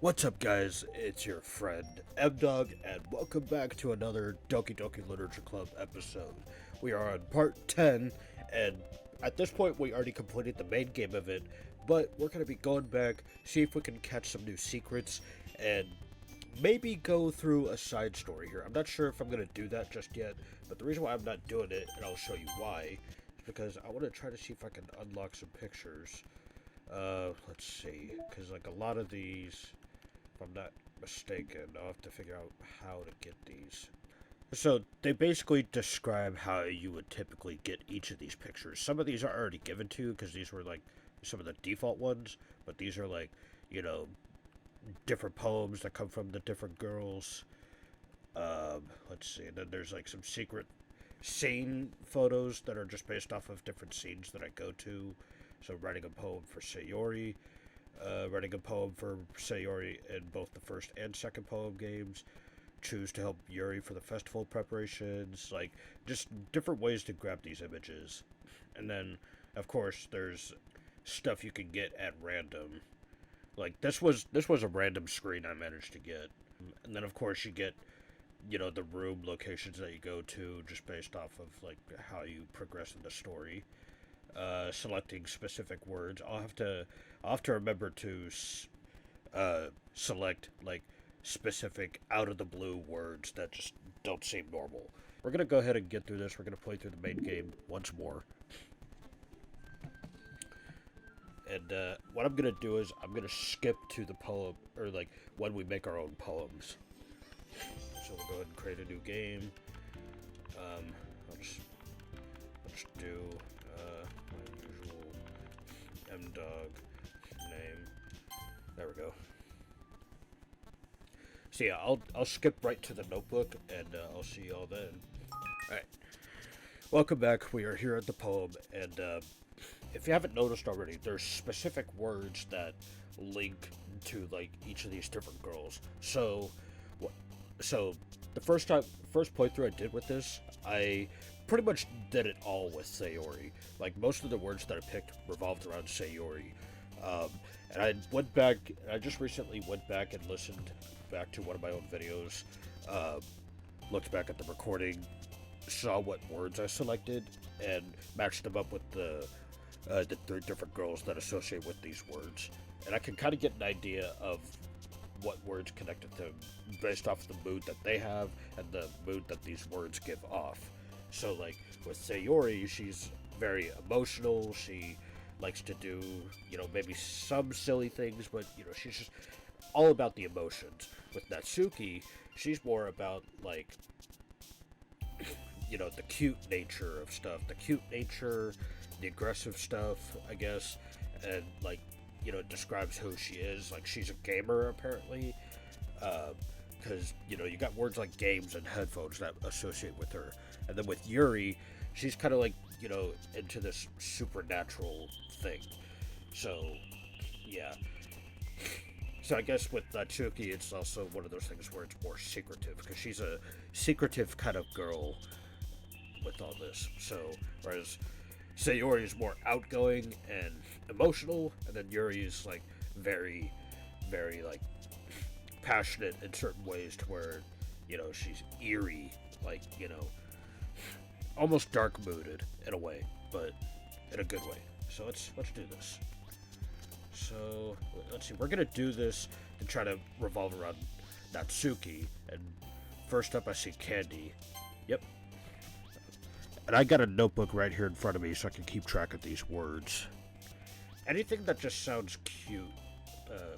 What's up, guys? It's your friend M-Dog, and welcome back to another Doki Literature Club episode. We are on part 10, and at this point we already completed the main game of it, but we're going to be going back, see if we can catch some new secrets, and maybe go through a side story here. I'm not sure if I'm going to do that just yet, but the reason why I'm not doing it, and I'll show you why, is because I want to try to see if I can unlock some pictures. Let's see, because like a lot of these, if I'm not mistaken, I'll have to figure out how to get these. So they basically describe how you would typically get each of these pictures. Some of these are already given to you because these were like some of the default ones, but these are like, different poems that come from the different girls. Let's see, and then there's like some secret scene photos that are just based off of different scenes that I go to. So writing a poem for Sayori, writing a poem for Sayori in both the first and second poem games, choose to help Yuri for the festival preparations, like just different ways to grab these images. And then, of course, there's stuff you can get at random. Like this was a random screen I managed to get. And then of course you get the room locations that you go to just based off of like how you progress in the story. Selecting specific words. I'll have to remember to select like specific out of the blue words that just don't seem normal. We're gonna go ahead and get through this. We're gonna play through the main game once more. And what I'm gonna do is I'm gonna skip to the poem, or like when we make our own poems. So we'll go ahead and create a new game. I'll just do my usual M-Dog name. There we go. So yeah, I'll skip right to the notebook, and I'll see y'all then. Alright. Welcome back. We are here at the poem, and if you haven't noticed already, there's specific words that link to like each of these different girls. So the first playthrough I did with this, I pretty much did it all with Sayori. Like most of the words that I picked revolved around Sayori. And I just recently went back and listened back to one of my own videos, looked back at the recording, saw what words I selected, and matched them up with the three different girls that associate with these words. And I can kind of get an idea of what words connected to them based off the mood that they have and the mood that these words give off. So like with Sayori, she's very emotional. She likes to do, maybe some silly things, but she's just all about the emotions. With Natsuki, she's more about like the cute nature of stuff, the aggressive stuff, I guess, and like it describes who she is. Like she's a gamer apparently, because you got words like games and headphones that associate with her. And then with Yuri, she's kind of like into this supernatural thing. So yeah. So I guess with Natsuki, it's also one of those things where it's more secretive, because she's a secretive kind of girl with all this. So whereas Sayori is more outgoing and emotional, and then Yuri is like very, very like passionate in certain ways, to where she's eerie, like almost dark mooded in a way, but in a good way. So let's do this. So let's see. We're gonna do this to try to revolve around Natsuki, and first up I see Candy. Yep. And I got a notebook right here in front of me so I can keep track of these words. Anything that just sounds cute,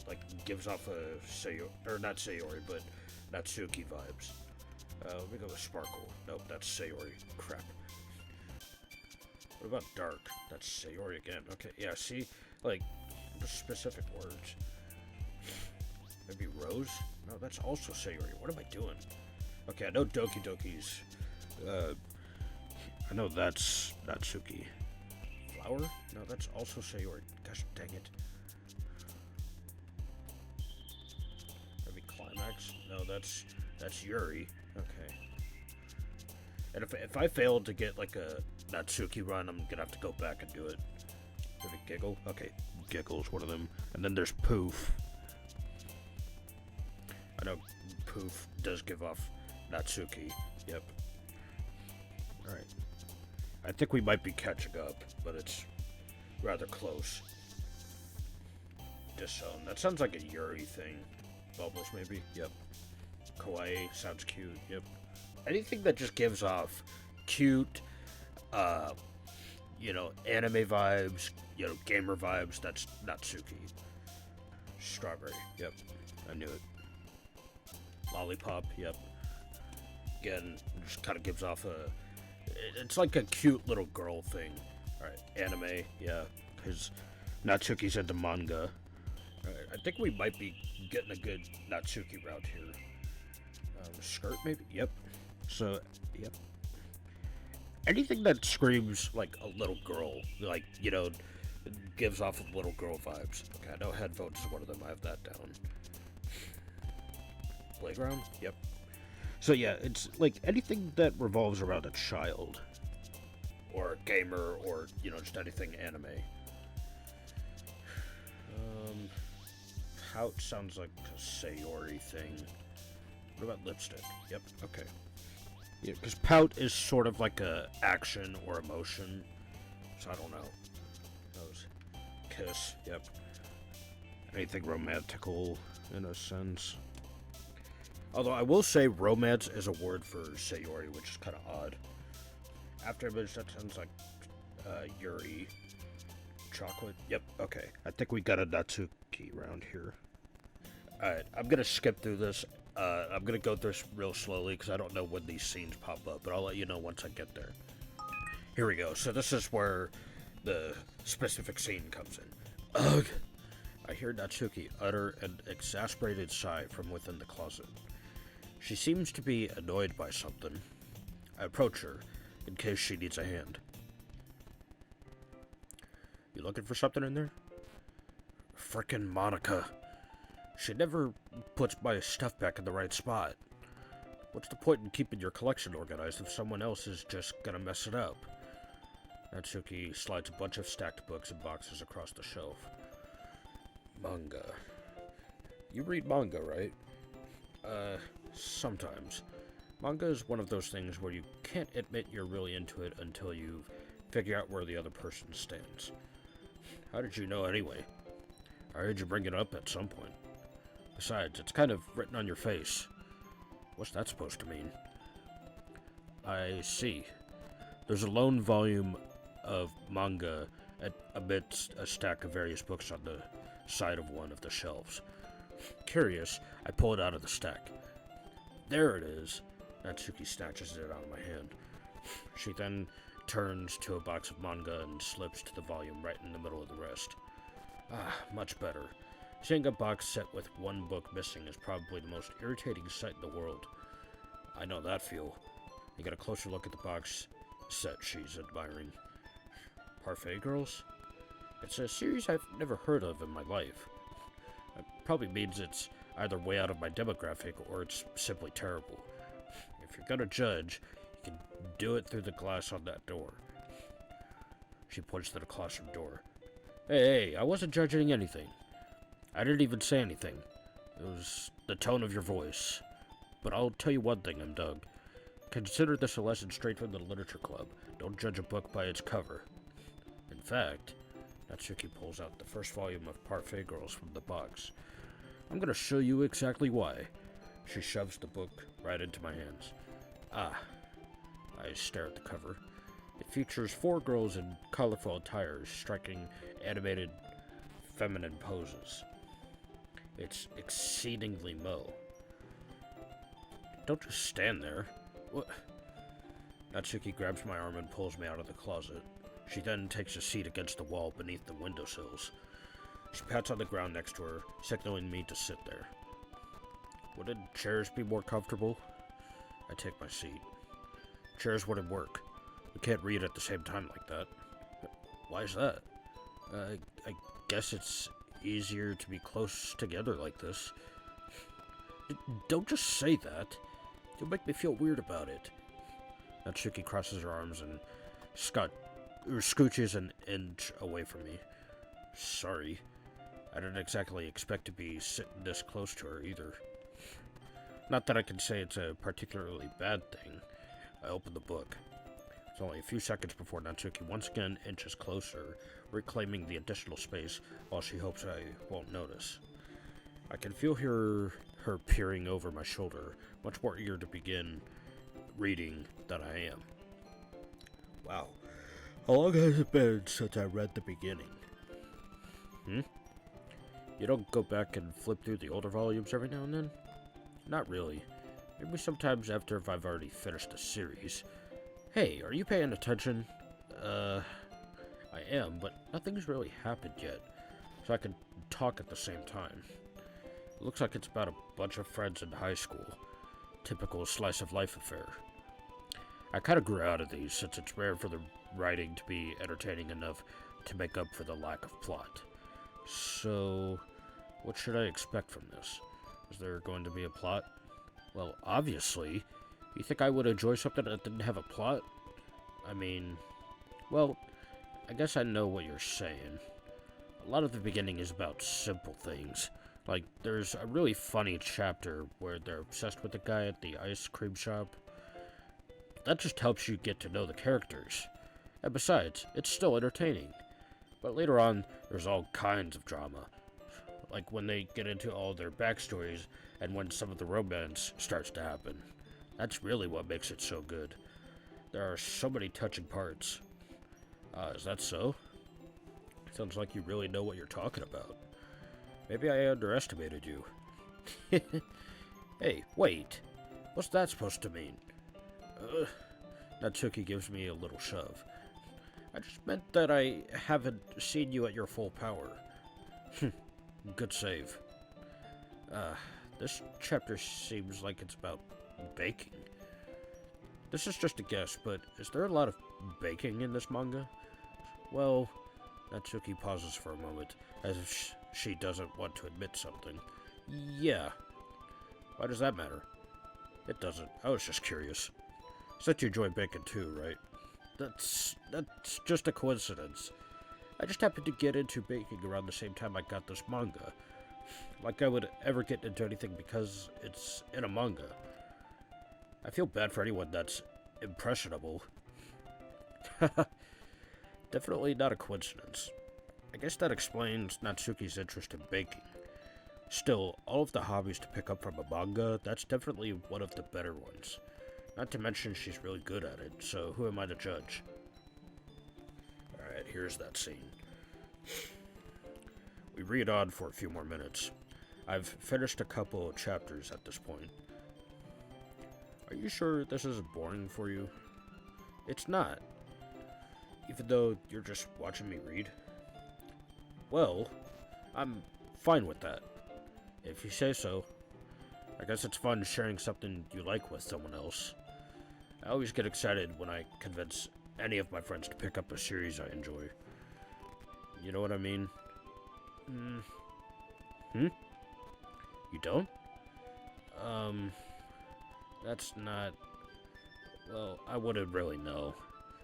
like gives off a Sayori, or not Sayori, but Natsuki vibes. Let me go with Sparkle. Nope, that's Sayori. Crap. What about Dark? That's Sayori again. Okay, yeah, see? Like, the specific words. Maybe Rose? No, that's also Sayori. What am I doing? Okay, I know Doki's. I know that's Natsuki. Flower? No, that's also Sayori. Gosh dang it. Maybe Climax? No, that's Yuri. Okay. And if I failed to get like a Natsuki run, I'm gonna have to go back and do it. Maybe Giggle? Okay, Giggle's one of them. And then there's Poof. I know Poof does give off Natsuki. Yep. Alright. I think we might be catching up, but it's rather close. Disown. That sounds like a Yuri thing. Bubbles, maybe? Yep. Kawaii. Sounds cute. Yep. Anything that just gives off cute, anime vibes, gamer vibes, that's Natsuki. Strawberry. Yep. I knew it. Lollipop. Yep. Again, just kind of gives off it's like a cute little girl thing. Alright, anime, yeah, because Natsuki's into manga. Alright, I think we might be getting a good Natsuki route here. Skirt, maybe? Yep. So, yep. Anything that screams like a little girl, like, gives off of little girl vibes. Okay, I know headphones is one of them, I have that down. Playground? Yep. So yeah, it's like anything that revolves around a child. Or a gamer, or, just anything anime. Pout sounds like a Sayori thing. What about lipstick? Yep, okay. Yeah, because pout is sort of like a action or emotion. So I don't know. Those. Kiss, yep. Anything romantical, in a sense. Although I will say romance is a word for Sayori, which is kind of odd. After image, that sounds like Yuri. Chocolate? Yep, okay. I think we got a Natsuki round here. Alright, I'm gonna skip through this. I'm gonna go through this real slowly because I don't know when these scenes pop up, but I'll let you know once I get there. Here we go. So this is where the specific scene comes in. Ugh! I hear Natsuki utter an exasperated sigh from within the closet. She seems to be annoyed by something. I approach her, in case she needs a hand. You looking for something in there? Frickin' Monica. She never puts my stuff back in the right spot. What's the point in keeping your collection organized if someone else is just gonna mess it up? Natsuki slides a bunch of stacked books and boxes across the shelf. Manga. You read manga, right? Sometimes. Manga is one of those things where you can't admit you're really into it until you figure out where the other person stands. How did you know anyway? I heard you bring it up at some point. Besides, it's kind of written on your face. What's that supposed to mean? I see. There's a lone volume of manga amidst a stack of various books on the side of one of the shelves. Curious, I pull it out of the stack. There it is. Natsuki snatches it out of my hand. She then turns to a box of manga and slips to the volume right in the middle of the rest. Ah, much better. Seeing a box set with one book missing is probably the most irritating sight in the world. I know that feel. You get a closer look at the box set she's admiring. Parfait Girls? It's a series I've never heard of in my life. It probably means it's either way out of my demographic or it's simply terrible. If you're gonna judge, you can do it through the glass on that door. She points to the classroom door. Hey, I wasn't judging anything. I didn't even say anything. It was the tone of your voice. But I'll tell you one thing, I'm Doug. Consider this a lesson straight from the literature club. Don't judge a book by its cover. In fact, Natsuki pulls out the first volume of Parfait Girls from the box. I'm gonna show you exactly why. She shoves the book right into my hands. Ah. I stare at the cover. It features 4 girls in colorful attires, striking animated feminine poses. It's exceedingly Mo. Don't just stand there. What? Natsuki grabs my arm and pulls me out of the closet. She then takes a seat against the wall beneath the windowsills. She pats on the ground next to her, signaling me to sit there. Wouldn't chairs be more comfortable? I take my seat. Chairs wouldn't work. We can't read at the same time like that. Why is that? I guess it's easier to be close together like this. Don't just say that. You'll make me feel weird about it. Natsuki crosses her arms and scooches an inch away from me. Sorry. I didn't exactly expect to be sitting this close to her either. Not that I can say it's a particularly bad thing. I open the book. It's only a few seconds before Natsuki once again inches closer, reclaiming the additional space while she hopes I won't notice. I can feel her peering over my shoulder, much more eager to begin reading than I am. Wow. How long has it been since I read the beginning? You don't go back and flip through the older volumes every now and then? Not really. Maybe sometimes after if I've already finished a series. Hey, are you paying attention? I am, but nothing's really happened yet, so I can talk at the same time. It looks like it's about a bunch of friends in high school. Typical slice of life affair. I kind of grew out of these since it's rare for the writing to be entertaining enough to make up for the lack of plot. So, what should I expect from this? Is there going to be a plot? Well, obviously. You think I would enjoy something that didn't have a plot? I mean, well, I guess I know what you're saying. A lot of the beginning is about simple things. Like, there's a really funny chapter where they're obsessed with the guy at the ice cream shop. That just helps you get to know the characters. And besides, it's still entertaining. But later on, there's all kinds of drama. Like when they get into all their backstories and when some of the romance starts to happen. That's really what makes it so good. There are so many touching parts. Is that so? Sounds like you really know what you're talking about. Maybe I underestimated you. Hey, wait. What's that supposed to mean? Natsuki gives me a little shove. I just meant that I haven't seen you at your full power. Good save. This chapter seems like it's about baking. This is just a guess, but is there a lot of baking in this manga? Well, Natsuki pauses for a moment, as if she doesn't want to admit something. Yeah. Why does that matter? It doesn't. I was just curious. Said you enjoy bacon too, right? That's just a coincidence. I just happened to get into baking around the same time I got this manga. Like I would ever get into anything because it's in a manga. I feel bad for anyone that's impressionable. Definitely not a coincidence. I guess that explains Natsuki's interest in baking. Still, all of the hobbies to pick up from a manga, that's definitely one of the better ones. Not to mention she's really good at it, so who am I to judge? Alright, here's that scene. We read on for a few more minutes. I've finished a couple of chapters at this point. Are you sure this isn't boring for you? It's not. Even though you're just watching me read? Well, I'm fine with that. If you say so. I guess it's fun sharing something you like with someone else. I always get excited when I convince any of my friends to pick up a series I enjoy. You know what I mean? You don't? That's not... Well, I wouldn't really know.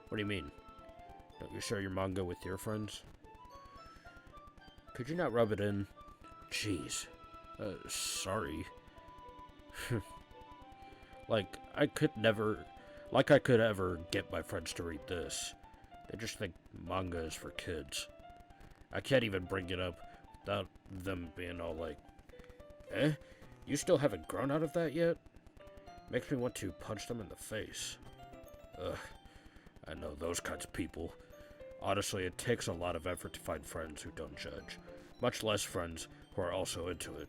What do you mean? Don't you share your manga with your friends? Could you not rub it in? Jeez. Sorry. Like I could ever get my friends to read this. They just think manga is for kids. I can't even bring it up without them being all like, eh? You still haven't grown out of that yet? Makes me want to punch them in the face. Ugh. I know those kinds of people. Honestly, it takes a lot of effort to find friends who don't judge. Much less friends who are also into it.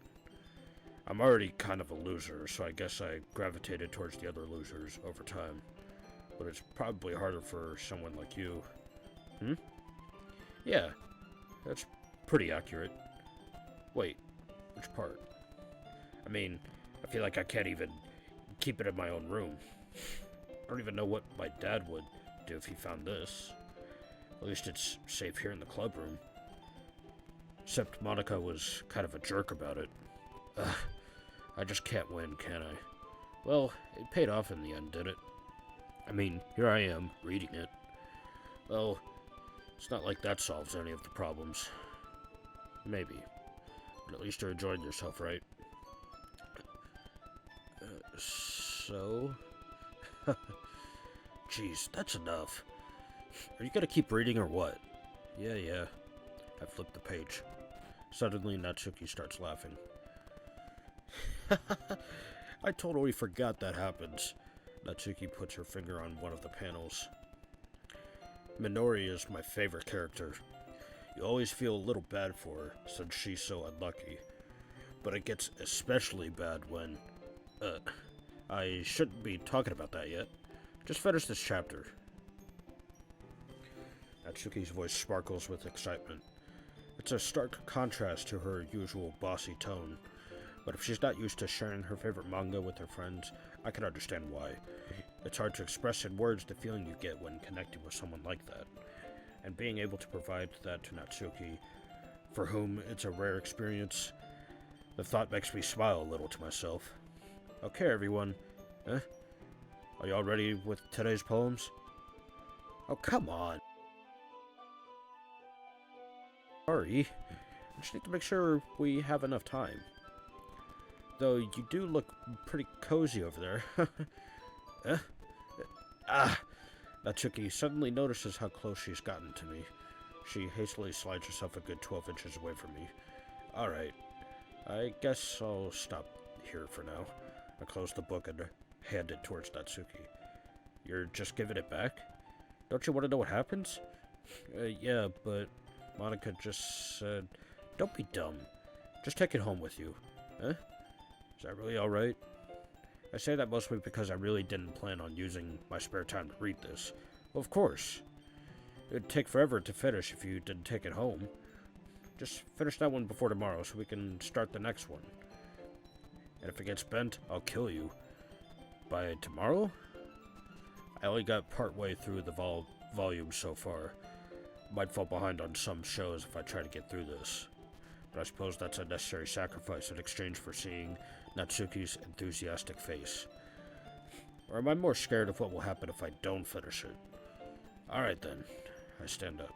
I'm already kind of a loser, so I guess I gravitated towards the other losers over time. But it's probably harder for someone like you. Yeah, that's pretty accurate. Wait, which part? I mean, I feel like I can't even keep it in my own room. I don't even know what my dad would do if he found this. At least it's safe here in the club room. Except Monica was kind of a jerk about it. I just can't win, can I? Well, it paid off in the end, did it? I mean, here I am, reading it. Well, it's not like that solves any of the problems. Maybe. But at least you're enjoying yourself, right? So? Jeez, that's enough. Are you gonna keep reading or what? Yeah. I flipped the page. Suddenly, Natsuki starts laughing. I totally forgot that happens. Natsuki puts her finger on one of the panels. Minori is my favorite character. You always feel a little bad for her, since she's so unlucky. But it gets especially bad when... I shouldn't be talking about that yet. Just finish this chapter. Natsuki's voice sparkles with excitement. It's a stark contrast to her usual bossy tone. But if she's not used to sharing her favorite manga with her friends, I can understand why. It's hard to express in words the feeling you get when connecting with someone like that. And being able to provide that to Natsuki, for whom it's a rare experience, the thought makes me smile a little to myself. Okay, everyone. Are y'all ready with today's poems? Oh, come on. Sorry. I just need to make sure we have enough time. Though you do look pretty cozy over there. Natsuki suddenly notices how close she's gotten to me. She hastily slides herself a good 12 inches away from me. Alright, I guess I'll stop here for now. I close the book and hand it towards Natsuki. You're just giving it back? Don't you want to know what happens? Yeah, but Monica just said, don't be dumb. Just take it home with you. Is that really alright? I say that mostly because I really didn't plan on using my spare time to read this. Well, of course. It would take forever to finish if you didn't take it home. Just finish that one before tomorrow so we can start the next one. And if it gets bent, I'll kill you. By tomorrow? I only got part way through the volume so far. Might fall behind on some shows if I try to get through this. But I suppose that's a necessary sacrifice in exchange for seeing Natsuki's enthusiastic face. Or am I more scared of what will happen if I don't finish it? Alright then. I stand up.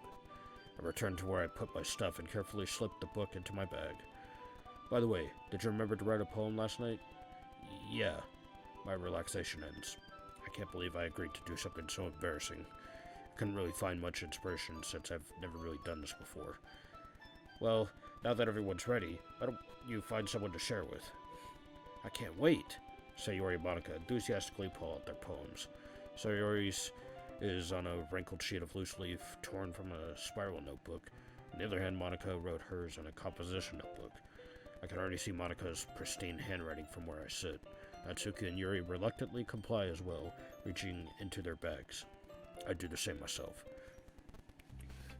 I return to where I put my stuff and carefully slip the book into my bag. By the way, did you remember to write a poem last night? Yeah. My relaxation ends. I can't believe I agreed to do something so embarrassing. I couldn't really find much inspiration since I've never really done this before. Well, now that everyone's ready, why don't you find someone to share with? I can't wait! Sayori and Monica enthusiastically pull out their poems. Sayori's is on a wrinkled sheet of loose leaf torn from a spiral notebook. On the other hand, Monica wrote hers in a composition notebook. I can already see Monica's pristine handwriting from where I sit. Natsuki and Yuri reluctantly comply as well, reaching into their bags. I do the same myself.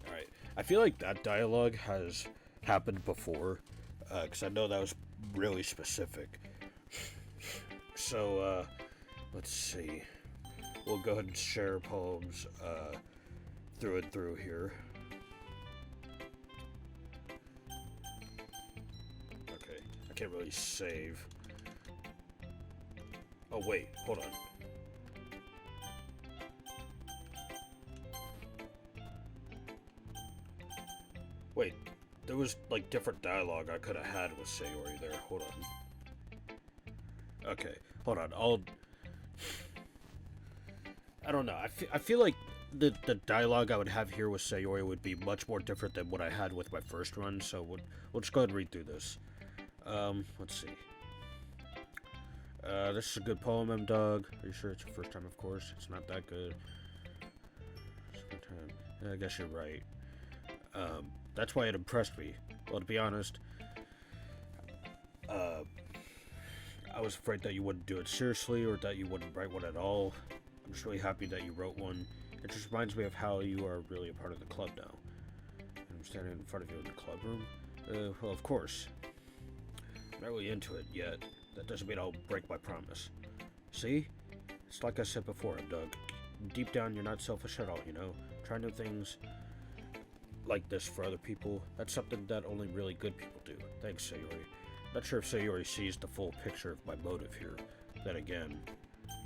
Alright, I feel like that dialogue has happened before, because I know that was really specific. So, let's see. We'll go ahead and share poems, through and through here. Okay, I can't really save. Oh wait, hold on. Wait, there was, like, different dialogue I could have had with Sayori there. Hold on. Okay, hold on. I don't know. I feel like the dialogue I would have here with Sayori would be much more different than what I had with my first run, so we'll just go ahead and read through this. Let's see. This is a good poem, M-Dog. Are you sure it's your first time? Of course. It's not that good. Second time. I guess you're right. That's why it impressed me. Well, to be honest, I was afraid that you wouldn't do it seriously or that you wouldn't write one at all. I'm just really happy that you wrote one. It just reminds me of how you are really a part of the club now. I'm standing in front of you in the club room. Well, of course. I'm not really into it yet. That doesn't mean I'll break my promise. See? It's like I said before, Doug. Deep down, you're not selfish at all, you know? Try new things like this for other people. That's something that only really good people do. Thanks, Sayori. Not sure if Sayori sees the full picture of my motive here. Then again,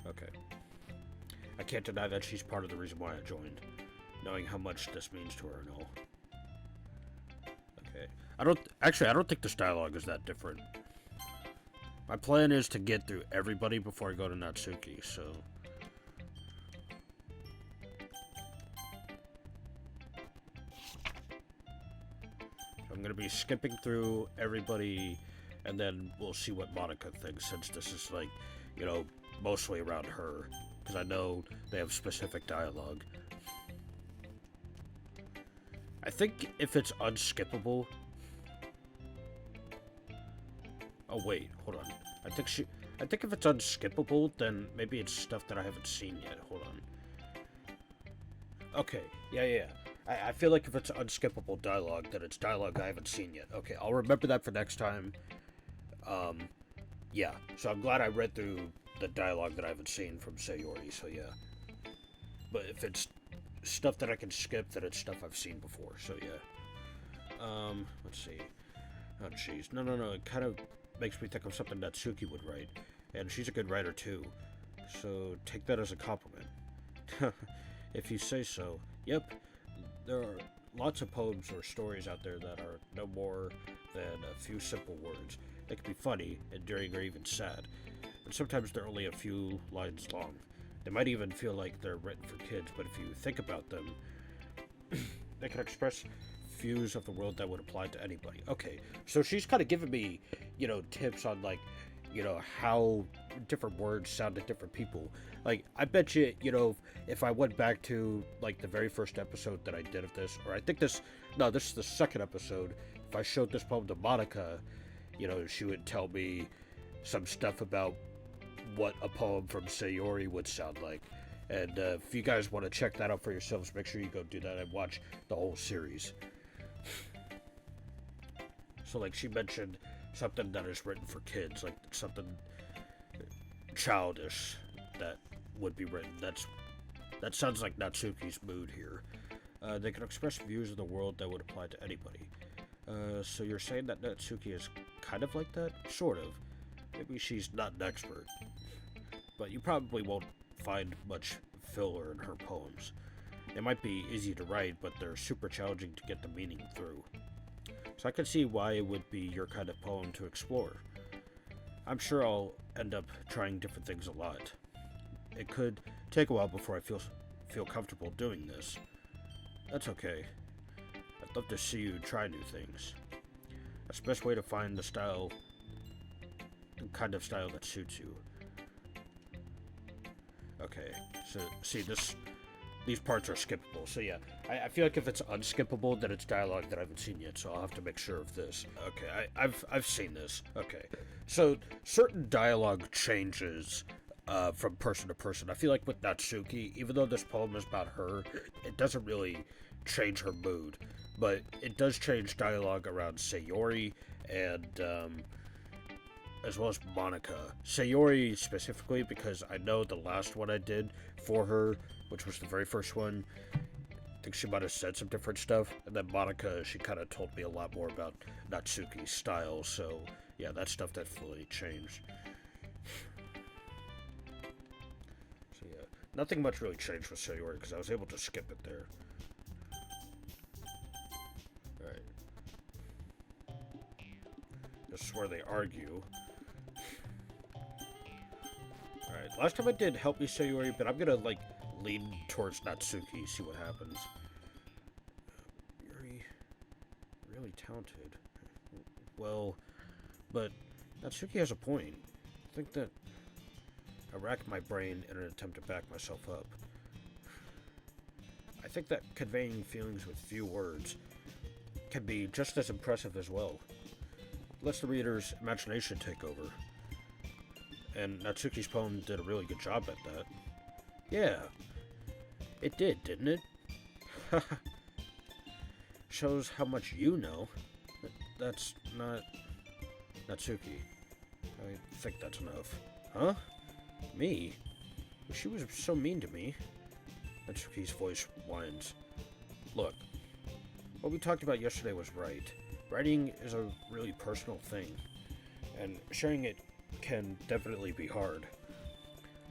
okay. I can't deny that she's part of the reason why I joined, knowing how much this means to her and all. Okay. I don't think this dialogue is that different. My plan is to get through everybody before I go to Natsuki, so... I'm gonna be skipping through everybody, and then we'll see what Monica thinks, since this is, like, you know, mostly around her. Because I know they have specific dialogue. I think if it's unskippable... Oh, wait, hold on. I think if it's unskippable, then maybe it's stuff that I haven't seen yet. Hold on. Okay, yeah. I feel like if it's unskippable dialogue, then it's dialogue I haven't seen yet. Okay, I'll remember that for next time. Yeah. So I'm glad I read through the dialogue that I haven't seen from Sayori, so yeah. But if it's stuff that I can skip, then it's stuff I've seen before, so yeah. Let's see. Oh, jeez. No. It kind of makes me think of something Natsuki would write. And she's a good writer, too. So take that as a compliment. If you say so. Yep. There are lots of poems or stories out there that are no more than a few simple words. They can be funny, endearing, or even sad. And sometimes they're only a few lines long. They might even feel like they're written for kids, but if you think about them, they can express views of the world that would apply to anybody. Okay, so she's kind of giving me, you know, tips on, like, you know, how different words sound to different people. Like, I bet you, you know, if I went back to, like, the very first episode that I did of this, or I think this is the second episode, if I showed this poem to Monica, you know, she would tell me some stuff about what a poem from Sayori would sound like. And if you guys want to check that out for yourselves, make sure you go do that and watch the whole series. So, like, she mentioned something that is written for kids, like something childish that would be written. That sounds like Natsuki's mood here. They can express views of the world that would apply to anybody. So you're saying that Natsuki is kind of like that? Sort of. Maybe she's not an expert. But you probably won't find much filler in her poems. They might be easy to write, but they're super challenging to get the meaning through. So I can see why it would be your kind of poem to explore. I'm sure I'll end up trying different things a lot. It could take a while before I feel comfortable doing this. That's okay. I'd love to see you try new things. That's the best way to find the kind of style that suits you. Okay, so see these parts are skippable, so yeah, I feel like if it's unskippable, then it's dialogue that I haven't seen yet, so I'll have to make sure of this. Okay, I've seen this. Okay, so certain dialogue changes from person to person. I feel like with Natsuki, even though this poem is about her, it doesn't really change her mood, but it does change dialogue around Sayori and as well as Monica. Sayori specifically, because I know the last one I did for her, which was the very first one, I think she might have said some different stuff. And then Monica, she kind of told me a lot more about Natsuki's style. So, yeah, that stuff definitely changed. So, yeah, nothing much really changed with Sayori because I was able to skip it there. Alright. This is where they argue. Alright, last time I did Help Me Sayori, but I'm gonna, like, lean towards Natsuki, see what happens. You're really talented. Well, but Natsuki has a point. I think that I racked my brain in an attempt to back myself up. I think that conveying feelings with few words can be just as impressive as well. It lets the reader's imagination take over. And Natsuki's poem did a really good job at that. Yeah, it did, didn't it? Shows how much you know. That's not... Natsuki. I think that's enough. Huh? Me? She was so mean to me. Natsuki's voice whines. Look, what we talked about yesterday was right. Writing is a really personal thing, and sharing it can definitely be hard.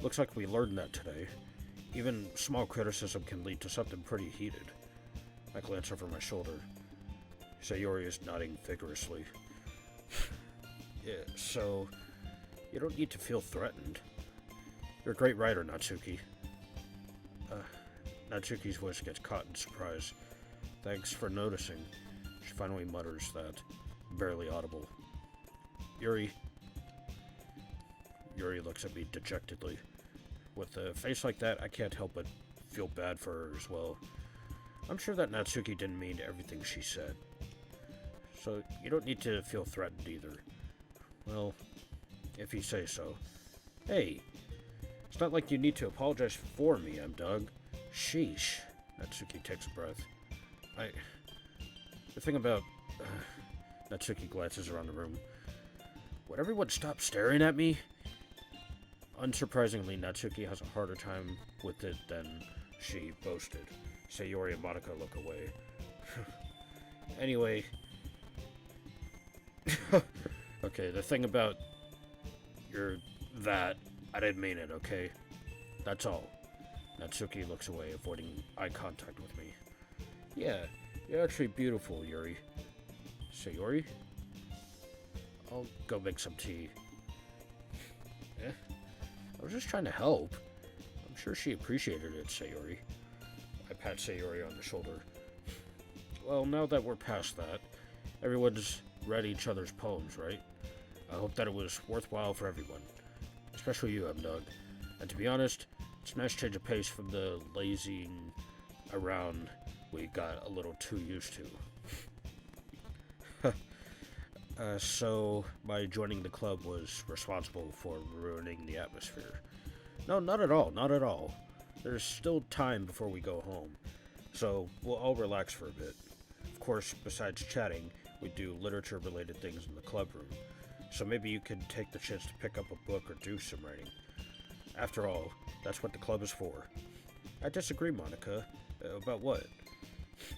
Looks like we learned that today. Even small criticism can lead to something pretty heated. I glance over my shoulder. Sayori is nodding vigorously. Yeah, so You don't need to feel threatened. You're a great writer, Natsuki. Natsuki's voice gets caught in surprise. Thanks for noticing. She finally mutters that, barely audible. Yuri looks at me dejectedly. With a face like that, I can't help but feel bad for her as well. I'm sure that Natsuki didn't mean everything she said. So, you don't need to feel threatened either. Well, if you say so. Hey, it's not like you need to apologize for me, Doug. Sheesh. Natsuki takes a breath. The thing about... Natsuki glances around the room. Would everyone stop staring at me? Unsurprisingly, Natsuki has a harder time with it than she boasted. Sayori and Monica look away. Anyway... Okay, the thing about that, I didn't mean it, okay? That's all. Natsuki looks away, avoiding eye contact with me. Yeah, you're actually beautiful, Yuri. Sayori? I'll go make some tea. I was just trying to help. I'm sure she appreciated it, Sayori. I pat Sayori on the shoulder. Well, now that we're past that, everyone's read each other's poems, right? I hope that it was worthwhile for everyone. Especially you, Doug. And to be honest, it's a nice change of pace from the lazing around we got a little too used to. So my joining the club was responsible for ruining the atmosphere. No, not at all, not at all. There's still time before we go home, so we'll all relax for a bit. Of course, besides chatting, we do literature-related things in the club room, so maybe you could take the chance to pick up a book or do some writing. After all, that's what the club is for. I disagree, Monica. About what?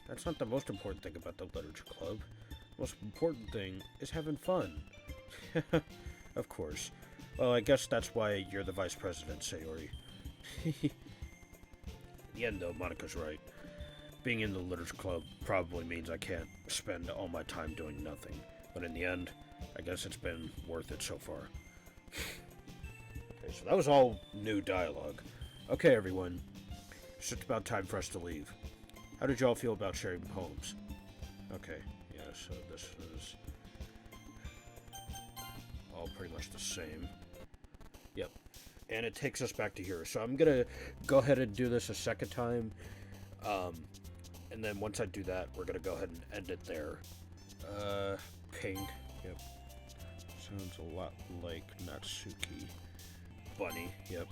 That's not the most important thing about the literature club. The most important thing is having fun. Of course. Well, I guess that's why you're the vice president, Sayori. In the end, though, Monica's right. Being in the literature club probably means I can't spend all my time doing nothing. But in the end, I guess it's been worth it so far. Okay, so that was all new dialogue. Okay, everyone. It's just about time for us to leave. How did y'all feel about sharing poems? Okay, yeah, so this is all pretty much the same. Yep. And it takes us back to here. So I'm gonna go ahead and do this a second time. And then once I do that, we're gonna go ahead and end it there. Pink. Yep. Sounds a lot like Natsuki. Bunny. Yep.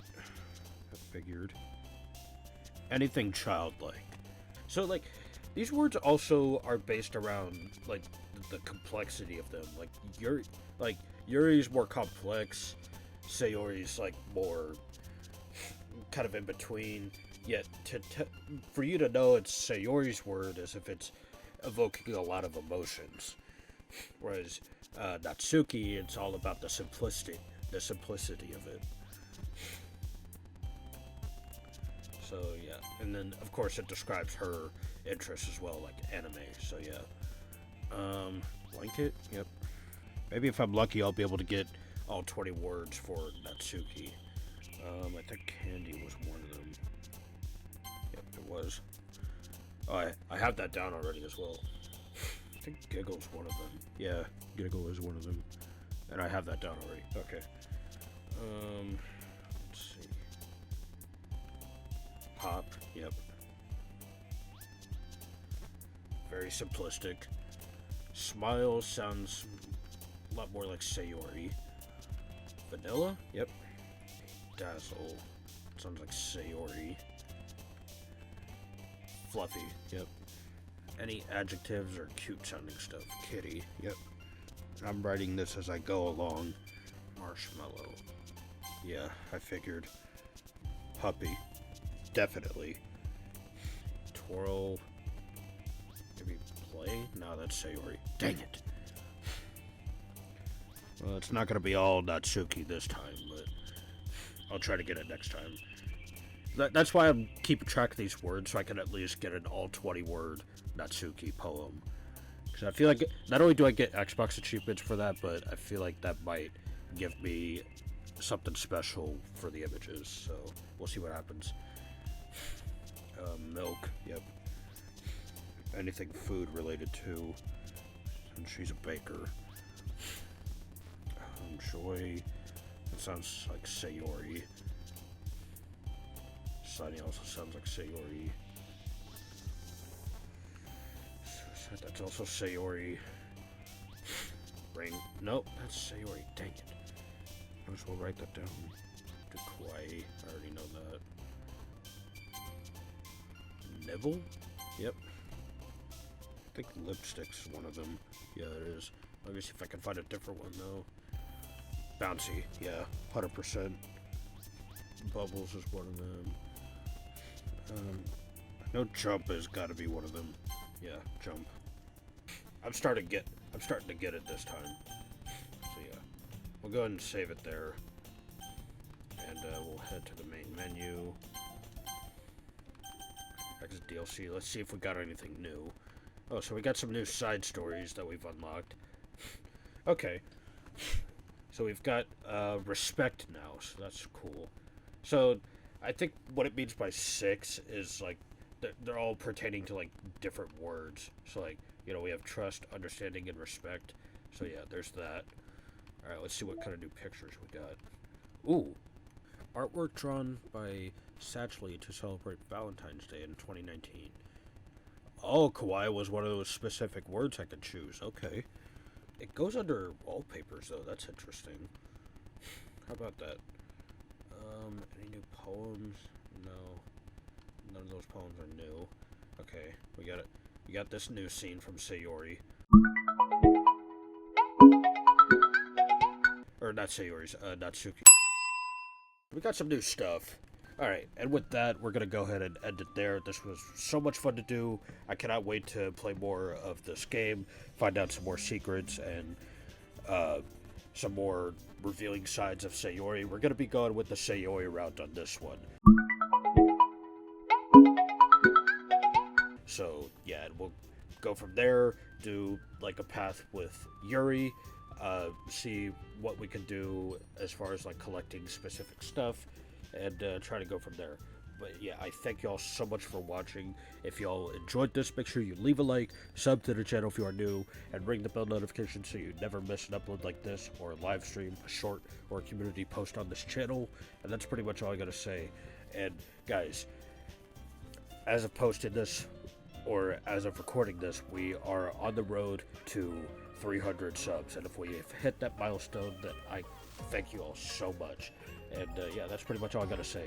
I figured. Anything childlike. So, like, these words also are based around, like, the complexity of them. Like, Yuri's more complex. Sayori's, like, more kind of in between. Yet, for you to know it's Sayori's word as if it's evoking a lot of emotions. Whereas, Natsuki, it's all about the simplicity of it. So, yeah. And then, of course, it describes her interests as well, like anime. So, yeah. Blanket? Yep. Maybe if I'm lucky, I'll be able to get all 20 words for Natsuki. I think candy was one of them. Yep, it was. Oh, I have that down already as well. I think giggle's one of them. Yeah, giggle is one of them. And I have that down already. Okay. Let's see. Pop, yep. Very simplistic. Smile sounds a lot more like Sayori. Vanilla, yep. Dazzle, sounds like Sayori. Fluffy, yep. Any adjectives or cute sounding stuff? Kitty, yep. I'm writing this as I go along. Marshmallow, yeah, I figured. Puppy, definitely. Twirl, maybe play? No, that's Sayori. Dang it. Well, it's not going to be all Natsuki this time, but I'll try to get it next time. That's why I'm keeping track of these words, so I can at least get an all 20 word Natsuki poem. Because I feel like, not only do I get Xbox achievements for that, but I feel like that might give me something special for the images, so we'll see what happens. Milk, yep. Anything food related to, and she's a baker. Joy, that sounds like Sayori. Sunny also sounds like Sayori. That's also Sayori. Rain, nope, that's Sayori, dang it. Might as well write that down. To Kawaii, I already know that. Nibble? Yep. I think lipstick's one of them. Yeah, it is. Let me see if I can find a different one, though. Bouncy, yeah, 100%. Bubbles is one of them. I know Jump has got to be one of them. Yeah, Jump. I'm starting to get it this time. So yeah, we'll go ahead and save it there, and we'll head to the main menu. Exit DLC. Let's see if we got anything new. Oh, so we got some new side stories that we've unlocked. Okay. So we've got respect now, so that's cool. So I think what it means by 6 is like they're all pertaining to like different words. So like, you know, we have trust, understanding, and respect. So yeah, there's that. All right, let's see what kind of new pictures we got. Ooh, artwork drawn by Satchley to celebrate Valentine's Day in 2019. Oh, kawaii was one of those specific words I could choose. Okay. It goes under wallpapers, though. That's interesting. How about that? Any new poems? No. None of those poems are new. Okay, we got it. We got this new scene from Sayori. Or not Sayori's, Natsuki. We got some new stuff. Alright, and with that, we're going to go ahead and end it there. This was so much fun to do. I cannot wait to play more of this game, find out some more secrets, and some more revealing sides of Sayori. We're going to be going with the Sayori route on this one. So, yeah, and we'll go from there, do like a path with Yuri, see what we can do as far as like collecting specific stuff, and try to go from there. But yeah, I thank y'all so much for watching. If y'all enjoyed this, make sure you leave a like, sub to the channel if you are new, and ring the bell notification so you never miss an upload like this, or a live stream, a short, or a community post on this channel. And that's pretty much all I gotta say. And guys, as of posting this, or as of recording this, we are on the road to 300 subs. And if we hit that milestone, then I thank you all so much. And yeah, that's pretty much all I gotta say.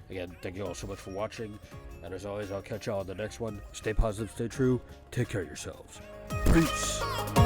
Again, thank you all so much for watching, and as always, I'll catch y'all on the next one. Stay positive, stay true, take care of yourselves. Peace!